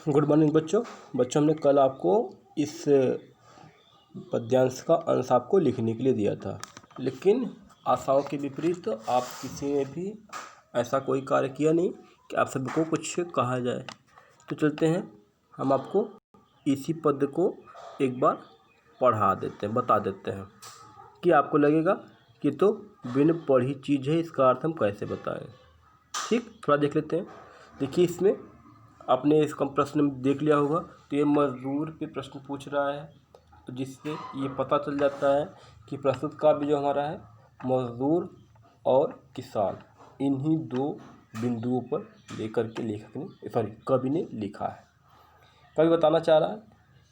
Good morning बच्चों। हमने कल आपको इस पद्यांश का अंश आपको लिखने के लिए दिया था, लेकिन आशाओं के विपरीत आप किसी ने भी ऐसा कोई कार्य किया नहीं कि आप सबको कुछ कहा जाए। तो चलते हैं, हम आपको इसी पद को एक बार पढ़ा देते हैं, बता देते हैं कि आपको लगेगा कि तो बिन पढ़ी चीज़ है, इसका अर्थ हम कैसे बताएं। ठीक, थोड़ा देख लेते हैं। देखिए, इसमें आपने इसका प्रश्न में देख लिया होगा, तो ये मजदूर पे प्रश्न पूछ रहा है, तो जिससे ये पता चल जाता है कि प्रस्तुत काव्य जो हमारा है मजदूर और किसान, इन्हीं दो बिंदुओं पर लेकर के लेखक ने कवि ने लिखा है। कवि बताना चाह रहा है,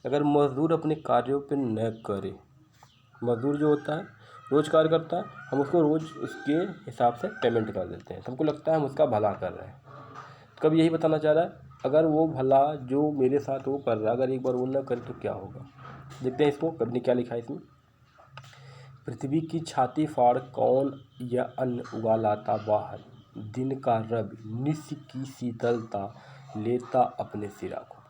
अगर मजदूर अपने कार्यों पर न करे, मजदूर जो होता है रोज़ कार्य करता है, हम उसको रोज़ उसके हिसाब से पेमेंट कर देते हैं, हमको लगता है हम उसका भला कर रहे हैं। कभी यही बताना चाह रहा है, अगर वो भला जो मेरे साथ वो कर रहा है, अगर एक बार वो न करे तो क्या होगा। देखते हैं इसको कवि ने क्या लिखा है इसमें। पृथ्वी की छाती फाड़ कौन या अन्न उगा लाता बाहर, दिन का रब निस की शीतलता लेता अपने सिरा को।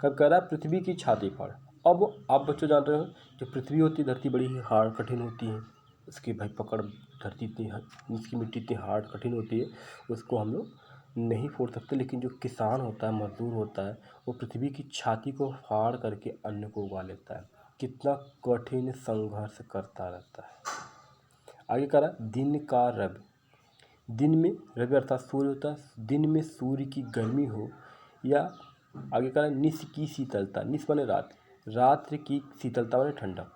कब कह रहा है पृथ्वी की छाती फाड़। अब आप बच्चों जान रहे हो, जो पृथ्वी होती है, धरती बड़ी ही हार्ड कठिन होती है, उसकी भाई पकड़, धरती इतनी, इसकी मिट्टी इतनी हार्ड कठिन होती है, उसको हम लोग नहीं फोड़ सकते। लेकिन जो किसान होता है, मजदूर होता है, वो पृथ्वी की छाती को फाड़ करके अन्न को उगा लेता है। कितना कठिन संघर्ष करता रहता है। आगे कह रहा दिन का रब, दिन में रवि अर्थात सूर्य होता है, दिन में सूर्य की गर्मी हो, या आगे कह रहा निस की शीतलता, निस माने रात, रात्रि की शीतलता माने ठंडक,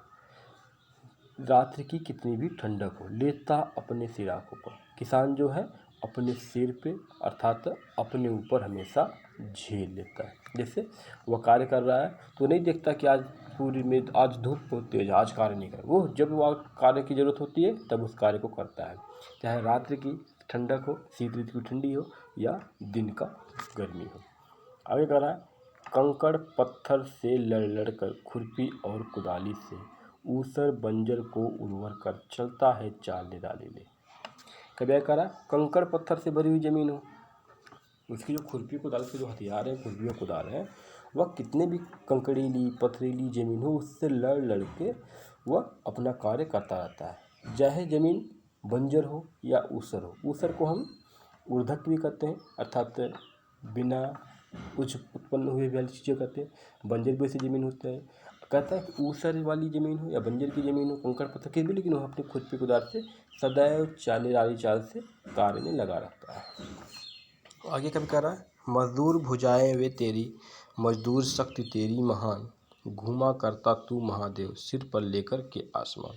रात्रि की कितनी भी ठंडक हो, लेता अपने सिराकों पर। किसान जो है अपने सिर पे अर्थात अपने ऊपर हमेशा झेल लेता है। जैसे वह कार्य कर रहा है तो नहीं देखता कि आज सूर्य में आज धूप बहुत तेज, आज कार्य नहीं कर, वो जब वह कार्य की ज़रूरत होती है तब उस कार्य को करता है, चाहे रात्रि की ठंडक हो, शीत ऋतु की ठंडी हो, या दिन का गर्मी हो। आगे कह रहा है कंकड़ पत्थर से लड़ लड़ कर, खुरपी और कुदाली से ऊसर बंजर को उर्वर कर, चलता है चाल निराली ले। कभी कह रहा कंकड़ पत्थर से भरी हुई ज़मीन हो, उसकी जो खुरपी कुदाल के जो हथियार हैं, खुरपी और कुदाल हैं, वह कितने भी कंकड़ीली पथरीली ज़मीन हो, उससे लड़ लड़ के वह अपना कार्य करता रहता है। चाहे ज़मीन बंजर हो या ऊसर हो, ऊसर को हम ऊर्ध्वक भी कहते हैं, अर्थात बिना कुछ उत्पन्न हुए वाली चीज़ें कहते हैं। बंजर भी ऐसी ज़मीन होता है। कहता है कि ऊसर वाली ज़मीन हो या बंजर की ज़मीन हो, कंकड़ पत्थर की भी, लेकिन वह अपनी खुरपी कुदाल से सदैव चाली चाल से कार्य में लगा रहता है। आगे कभी कह रहा है मजदूर भुजाएं वे तेरी, मजदूर शक्ति तेरी महान, घूमा करता तू महादेव सिर पर लेकर के आसमान।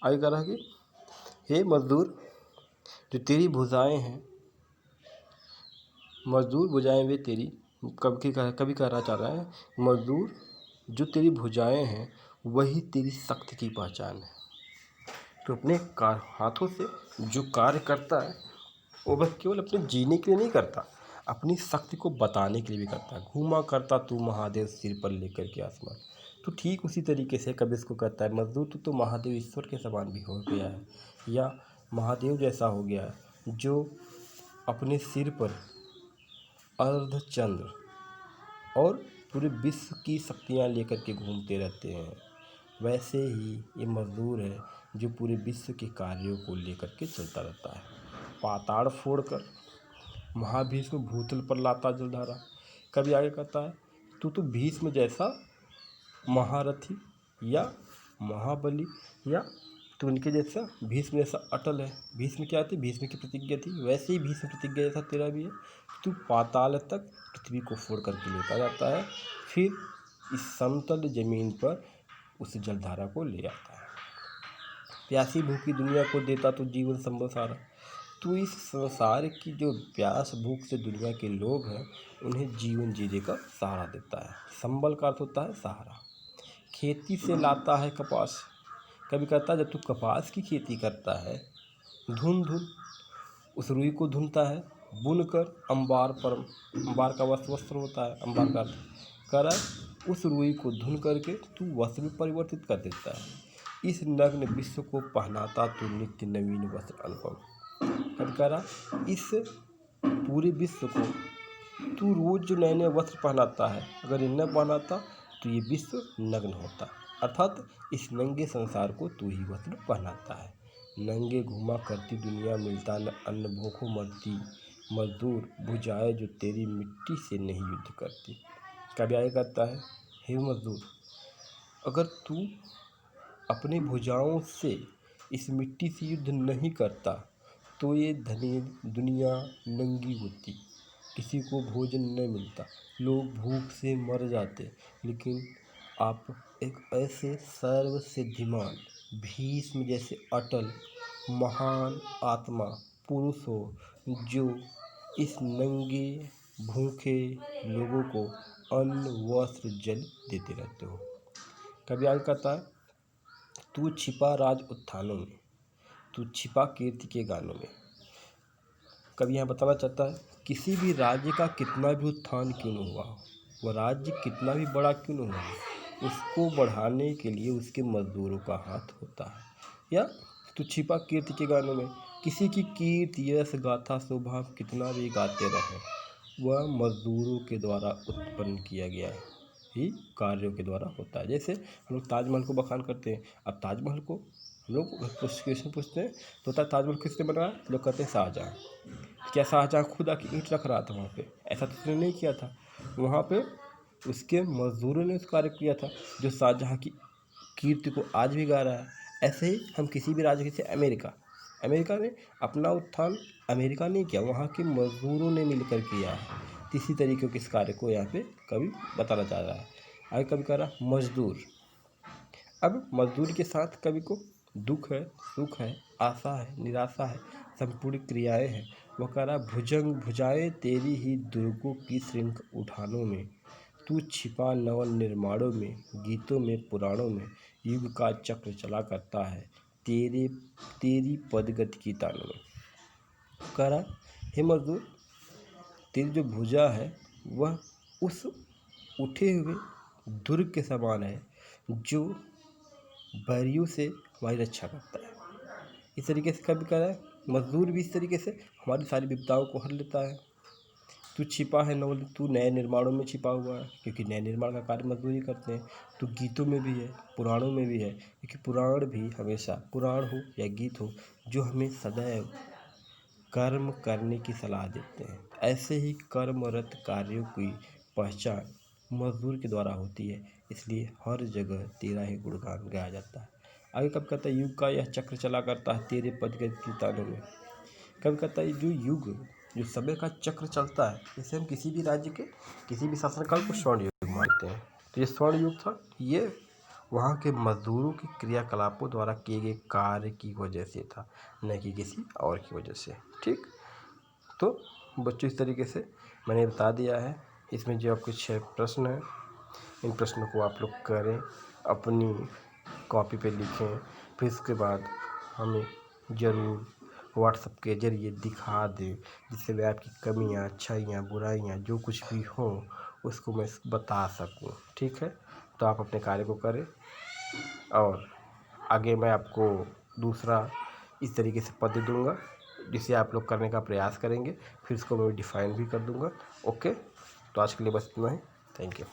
आगे कह रहा है कि हे मजदूर, जो तेरी भुजाएं हैं, मजदूर भुजाएं वे तेरी, कभी कहना चाह रहा है मजदूर जो तेरी भुजाएं हैं वही तेरी शक्ति की पहचान है। तो अपने हाथों से जो कार्य करता है वो बस केवल अपने जीने के लिए नहीं करता, अपनी शक्ति को बताने के लिए भी करता है। घूमा करता तू महादेव सिर पर लेकर के आसमान। तो ठीक उसी तरीके से कभी इसको कहता है मजदूर तो महादेव ईश्वर के समान भी हो गया है, या महादेव जैसा हो गया है, जो अपने सिर पर अर्धचंद्र और पूरे विश्व की शक्तियाँ लेकर के घूमते रहते हैं। वैसे ही ये मजदूर है जो पूरे विश्व के कार्यों को लेकर के चलता रहता है। पाताड़ फोड़कर महाभीष्म भूतल पर लाता जलधारा। कभी आगे कहता है तू तो भीष्म जैसा महारथी या महाबली, या तो उनके जैसा भीष्म जैसा अटल है। भीष्म क्या थी? भीष्म की प्रतिज्ञा थी, वैसे ही भीष्म प्रतिज्ञा जैसा तेरा भी है। तू पाताल तक पृथ्वी को फोड़ करके लेता जाता है, फिर इस समतल जमीन पर उस जलधारा को ले आता है। प्यासी भूखी दुनिया को देता तो जीवन संबल सारा। तो इस संसार की जो प्यास भूख से दुनिया के लोग हैं उन्हें जीवन जीने का सहारा देता है। संबल का अर्थ होता है सहारा। खेती से लाता है कपास। कभी कहता है जब तू कपास की खेती करता है, धुन धुन उस रुई को धुनता है, बुनकर अंबार पर, अंबार का वस्त्र होता है, अंबार का कह रहा है उस रुई को धुन करके तू वस्त्र में परिवर्तित कर देता है। इस नग्न विश्व को पहनाता तू नित्य नवीन वस्त्र अनुपम। कभी कह रहा इस पूरे विश्व को तू रोज जो नए नए वस्त्र पहनाता है, अगर ये न पहनाता तो ये विश्व नग्न होता। अर्थात इस नंगे संसार को तू ही वस्त्र पहनाता है। नंगे घूमा करती दुनिया, मिलता न अन्न, भूखों मरती मजदूर भुजाएं जो तेरी मिट्टी से नहीं युद्ध करती। कभी आगे कहता है, हे मजदूर, अगर तू अपनी भुजाओं से इस मिट्टी से युद्ध नहीं करता तो ये धनी दुनिया नंगी होती, किसी को भोजन न मिलता, लोग भूख से मर जाते। लेकिन आप एक ऐसे सर्वसिद्धिमान भीष्म जैसे अटल महान आत्मा पुरुष हो जो इस नंगे भूखे लोगों को अन्न वस्त्र जल देते रहते हो। कभी आगे कहता है, तू छिपा राज उत्थानों में, तू छिपा कीर्ति के गानों में। कभी यहाँ बताना चाहता है, किसी भी राज्य का कितना भी उत्थान क्यों न हुआ हो, वह राज्य कितना भी बड़ा क्यों न हुआ हो, उसको बढ़ाने के लिए उसके मजदूरों का हाथ होता है। या तो छिपा कीर्ति के गानों में, किसी की कीर्ति यश गाथा शोभा कितना भी गाते रहे, वह मजदूरों के द्वारा उत्पन्न किया गया है ही कार्यों के द्वारा होता है। जैसे हम लोग ताजमहल को बखान करते हैं, अब ताजमहल को हम लोग क्वेश्चन पूछते हैं तो होता है ताजमहल किसने बनाया, लोग कहते हैं शाहजहाँ। क्या शाहजहाँ खुद आके ईंट रख रहा था वहाँ पे? ऐसा तो उसने नहीं किया था, वहाँ पे उसके मजदूरों ने उस कार्य किया था जो शाहजहाँ की कीर्ति को आज भी गा रहा है। ऐसे ही हम किसी भी राज्य, जैसे अमेरिका ने अपना उत्थान अमेरिका ने किया, वहाँ के मजदूरों ने मिलकर किया है। इसी तरीके के इस कार्य को यहाँ पे कवि बताना चाह रहा है। आगे कवि कह रहा मजदूर। अब मजदूर के साथ कवि को दुख है, सुख है, आशा है, निराशा है, संपूर्ण क्रियाएं हैं। वह कह रहा भुजंग भुजाएं तेरी ही दुर्गों की श्रृंख उठानों में, तू छिपा नव निर्माणों में, गीतों में पुराणों में, युग का चक्र चला करता है तेरी पदगति की तानों में। कह रहा हे मजदूर, तेरी जो भुजा है वह उस उठे हुए दुर्ग के समान है जो बैरियों से हमारी रक्षा करता है। इस तरीके से कभी कह रहा है मजदूर भी इस तरीके से हमारी सारी विपदाओं को हर लेता है। तू छिपा है नव, तू नए निर्माणों में छिपा हुआ है, क्योंकि नए निर्माण का कार्य मजदूर ही करते हैं। तू गीतों में भी है, पुराणों में भी है, क्योंकि पुराण भी हमेशा, पुराण हो या गीत हो, जो हमें सदैव कर्म करने की सलाह देते हैं। ऐसे ही कर्मरत कार्यों की पहचान मजदूर के द्वारा होती है, इसलिए हर जगह तेरा ही गुणगान गाया जाता है। आगे कब कहता है युग का यह चक्र चला करता है तेरे पद के तानों में। कब कहता है जो युग, जो समय का चक्र चलता है, जैसे हम किसी भी राज्य के किसी भी शासनकाल को स्वर्ण युग मानते हैं, तो ये स्वर्ण युग था, ये वहाँ के मजदूरों की क्रियाकलापों द्वारा किए गए कार्य की वजह से था, न कि किसी और की वजह से। ठीक, तो बच्चों इस तरीके से मैंने बता दिया है। इसमें जो आपके 6 प्रश्न हैं, इन प्रश्नों को आप लोग करें, अपनी कॉपी पे लिखें, फिर उसके बाद हमें ज़रूर व्हाट्सएप के ज़रिए दिखा दें, जिससे मैं आपकी कमियां, अच्छाइयाँ, बुराइयाँ जो कुछ भी हों उसको मैं बता सकूं। ठीक है, तो आप अपने कार्य को करें और आगे मैं आपको दूसरा इस तरीके से पद दूंगा जिसे आप लोग करने का प्रयास करेंगे, फिर इसको मैं डिफ़ाइन भी कर दूंगा। ओके, तो आज के लिए बस इतना ही। Thank you.